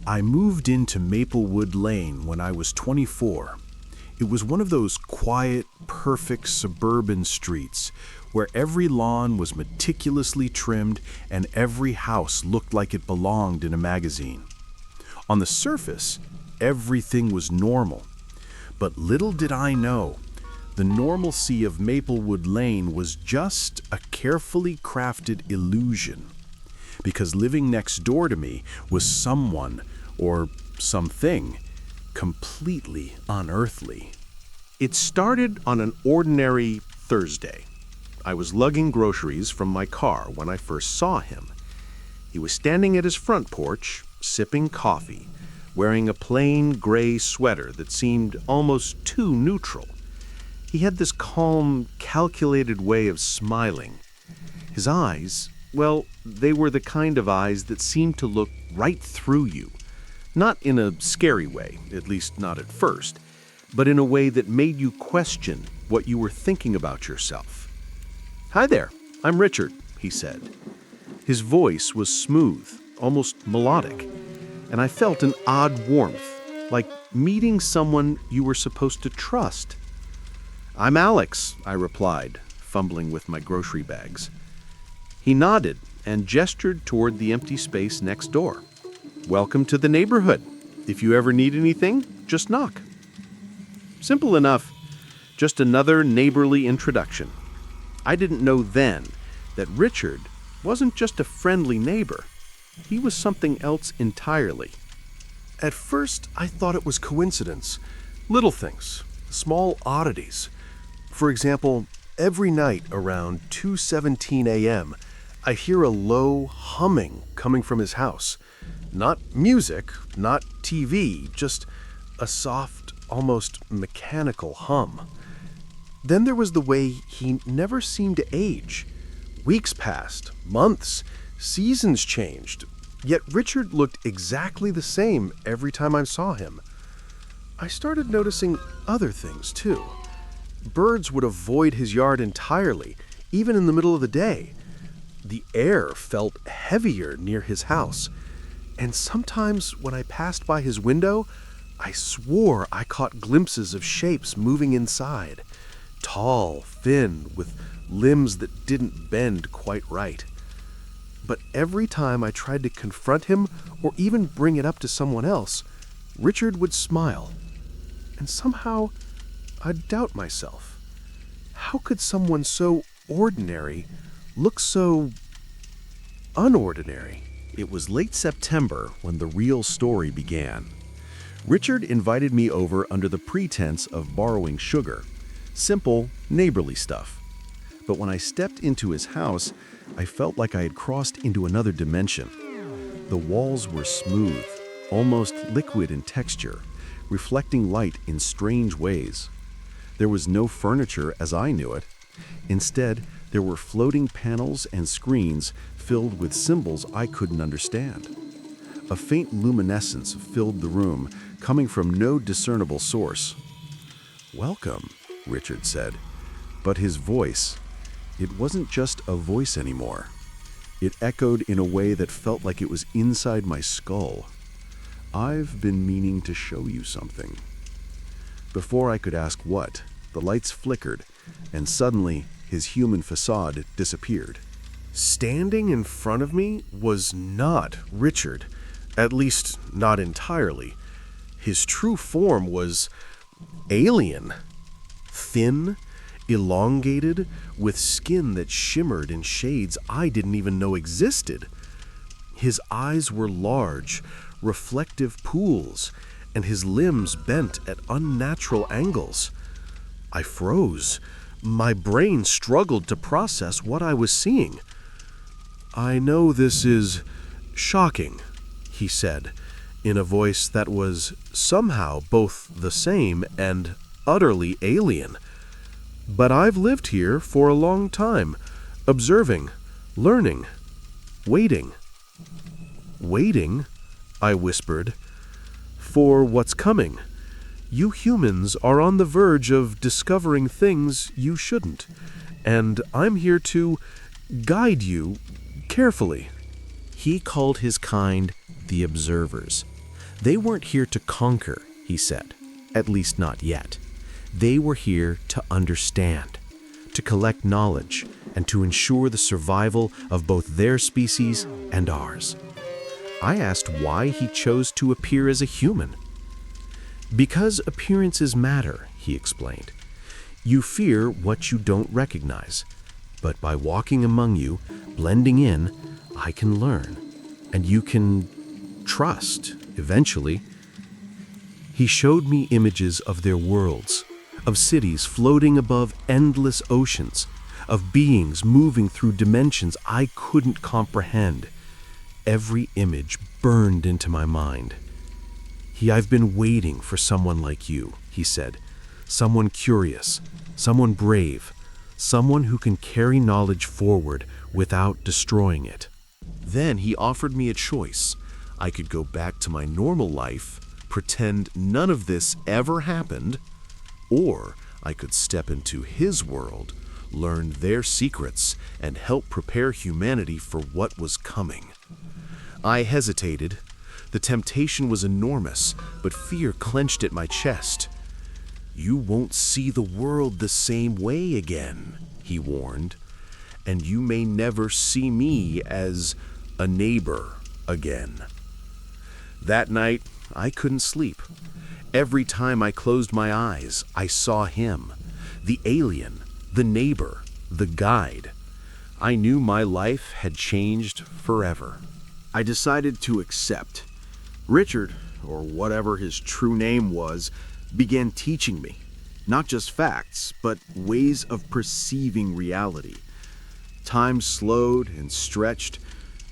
I moved into Maplewood Lane when I was 24. It was one of those quiet, perfect suburban streets where every lawn was meticulously trimmed and every house looked like it belonged in a magazine. On the surface, everything was normal. But little did I know, the normalcy of Maplewood Lane was just a carefully crafted illusion. Because living next door to me was someone, or something, completely unearthly. It started on an ordinary Thursday. I was lugging groceries from my car when I first saw him. He was standing at his front porch, sipping coffee, wearing a plain gray sweater that seemed almost too neutral. He had this calm, calculated way of smiling. His eyes, well, they were the kind of eyes that seemed to look right through you. Not in a scary way, at least not at first, but in a way that made you question what you were thinking about yourself. "Hi there, I'm Richard," he said. His voice was smooth, almost melodic, and I felt an odd warmth, like meeting someone you were supposed to trust. "I'm Alex," I replied, fumbling with my grocery bags. He nodded and gestured toward the empty space next door. "Welcome to the neighborhood. If you ever need anything, just knock." Simple enough, just another neighborly introduction. I didn't know then that Richard wasn't just a friendly neighbor. He was something else entirely. At first, I thought it was coincidence. Little things, small oddities. For example, every night around 2:17 a.m., I hear a low humming coming from his house. Not music, not TV, just a soft, almost mechanical hum. Then there was the way he never seemed to age. Weeks passed, months, seasons changed, yet Richard looked exactly the same every time I saw him. I started noticing other things too. Birds would avoid his yard entirely, even in the middle of the day. The air felt heavier near his house, and sometimes when I passed by his window, I swore I caught glimpses of shapes moving inside. Tall, thin, with limbs that didn't bend quite right. But every time I tried to confront him or even bring it up to someone else, Richard would smile. And somehow, I'd doubt myself. How could someone so ordinary look so unordinary? It was late September when the real story began. Richard invited me over under the pretense of borrowing sugar. Simple, neighborly stuff. But when I stepped into his house, I felt like I had crossed into another dimension. The walls were smooth, almost liquid in texture, reflecting light in strange ways. There was no furniture as I knew it. Instead, there were floating panels and screens filled with symbols I couldn't understand. A faint luminescence filled the room, coming from no discernible source. "Welcome," Richard said, but his voice, it wasn't just a voice anymore. It echoed in a way that felt like it was inside my skull. "I've been meaning to show you something." Before I could ask what, the lights flickered, and suddenly his human facade disappeared. Standing in front of me was not Richard, at least not entirely. His true form was alien. Thin, elongated, with skin that shimmered in shades I didn't even know existed. His eyes were large, reflective pools, and his limbs bent at unnatural angles. I froze. My brain struggled to process what I was seeing. "I know this is shocking," he said, in a voice that was somehow both the same and utterly alien. "But I've lived here for a long time, observing, learning, waiting." "Waiting?" I whispered. "For what's coming. You humans are on the verge of discovering things you shouldn't, and I'm here to guide you carefully." He called his kind the observers. They weren't here to conquer, he said, at least not yet. They were here to understand, to collect knowledge, and to ensure the survival of both their species and ours. I asked why he chose to appear as a human. Because appearances matter, he explained. You fear what you don't recognize, but by walking among you, blending in, I can learn, and you can trust, eventually. He showed me images of their worlds, of cities floating above endless oceans, of beings moving through dimensions I couldn't comprehend. Every image burned into my mind. I've been waiting for someone like you, he said. Someone curious, someone brave, someone who can carry knowledge forward without destroying it. Then he offered me a choice. I could go back to my normal life, pretend none of this ever happened, or I could step into his world, learn their secrets, and help prepare humanity for what was coming. I hesitated. The temptation was enormous, but fear clenched at my chest. You won't see the world the same way again, he warned, and you may never see me as a neighbor again. That night, I couldn't sleep. Every time I closed my eyes, I saw him, the alien, the neighbor, the guide. I knew my life had changed forever. I decided to accept. Richard, or whatever his true name was, began teaching me, not just facts, but ways of perceiving reality. Time slowed and stretched.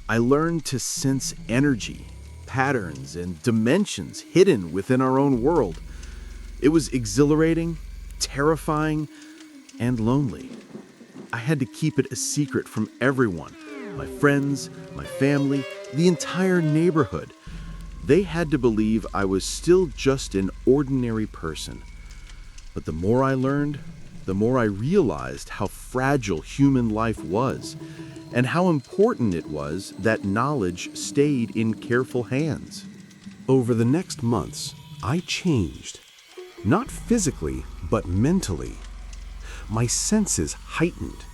I learned to sense energy, patterns, and dimensions hidden within our own world. It was exhilarating, terrifying, and lonely. I had to keep it a secret from everyone, my friends, my family, the entire neighborhood. They had to believe I was still just an ordinary person. But the more I learned, the more I realized how fragile human life was, and how important it was that knowledge stayed in careful hands. Over the next months, I changed. Not physically, but mentally. My senses heightened.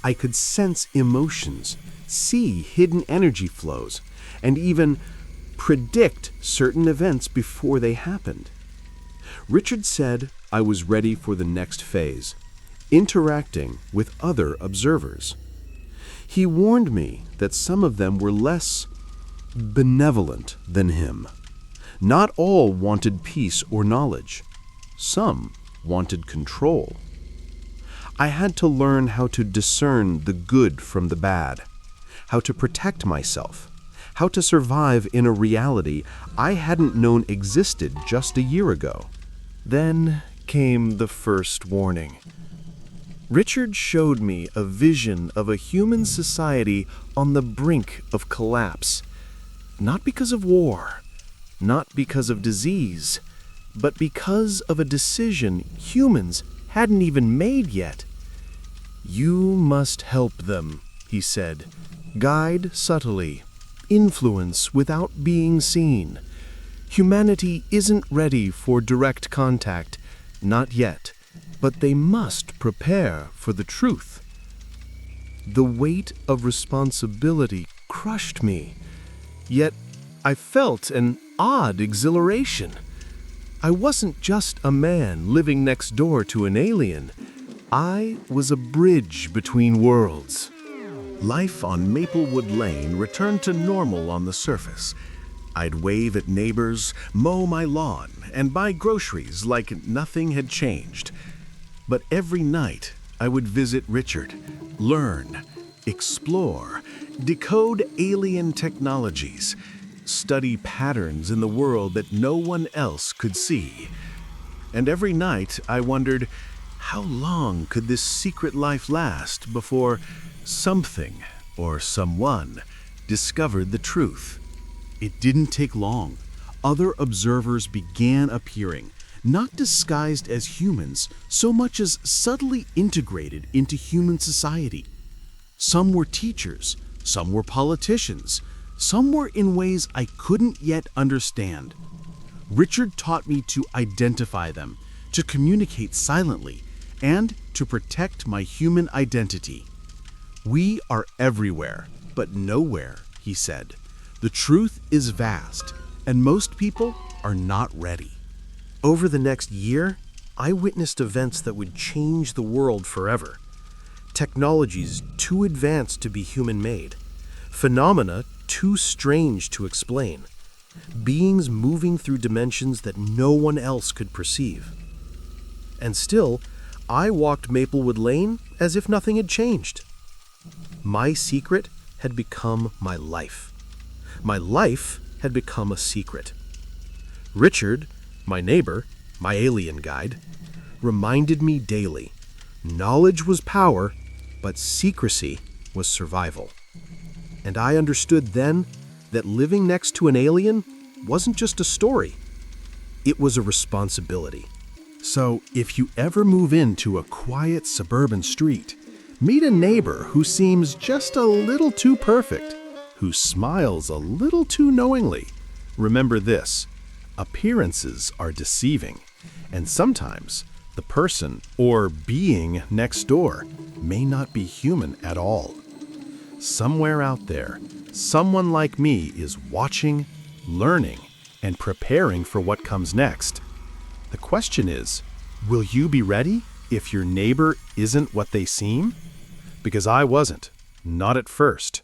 I could sense emotions, see hidden energy flows, and even predict certain events before they happened. Richard said I was ready for the next phase, interacting with other observers. He warned me that some of them were less benevolent than him. Not all wanted peace or knowledge. Some wanted control. I had to learn how to discern the good from the bad, how to protect myself, how to survive in a reality I hadn't known existed just a year ago. Then came the first warning. Richard showed me a vision of a human society on the brink of collapse. Not because of war, not because of disease, but because of a decision humans hadn't even made yet. You must help them, he said. Guide subtly, influence without being seen. Humanity isn't ready for direct contact, not yet, but they must prepare for the truth. The weight of responsibility crushed me, yet I felt an odd exhilaration. I wasn't just a man living next door to an alien. I was a bridge between worlds. Life on Maplewood Lane returned to normal on the surface. I'd wave at neighbors, mow my lawn, and buy groceries like nothing had changed. But every night, I would visit Richard, learn, explore, decode alien technologies, study patterns in the world that no one else could see. And every night, I wondered, how long could this secret life last before something or someone discovered the truth? It didn't take long. Other observers began appearing, not disguised as humans, so much as subtly integrated into human society. Some were teachers, some were politicians, some were in ways I couldn't yet understand. Richard taught me to identify them, to communicate silently, and to protect my human identity. We are everywhere, but nowhere, he said. The truth is vast, and most people are not ready. Over the next year, I witnessed events that would change the world forever. Technologies too advanced to be human-made. Phenomena too strange to explain. Beings moving through dimensions that no one else could perceive. And still, I walked Maplewood Lane as if nothing had changed. My secret had become my life. My life had become a secret. Richard, my neighbor, my alien guide, reminded me daily, knowledge was power, but secrecy was survival. And I understood then that living next to an alien wasn't just a story. It was a responsibility. So, if you ever move into a quiet suburban street, meet a neighbor who seems just a little too perfect, who smiles a little too knowingly, remember this: appearances are deceiving, and sometimes the person or being next door may not be human at all. Somewhere out there, someone like me is watching, learning, and preparing for what comes next. The question is, will you be ready if your neighbor isn't what they seem? Because I wasn't, not at first.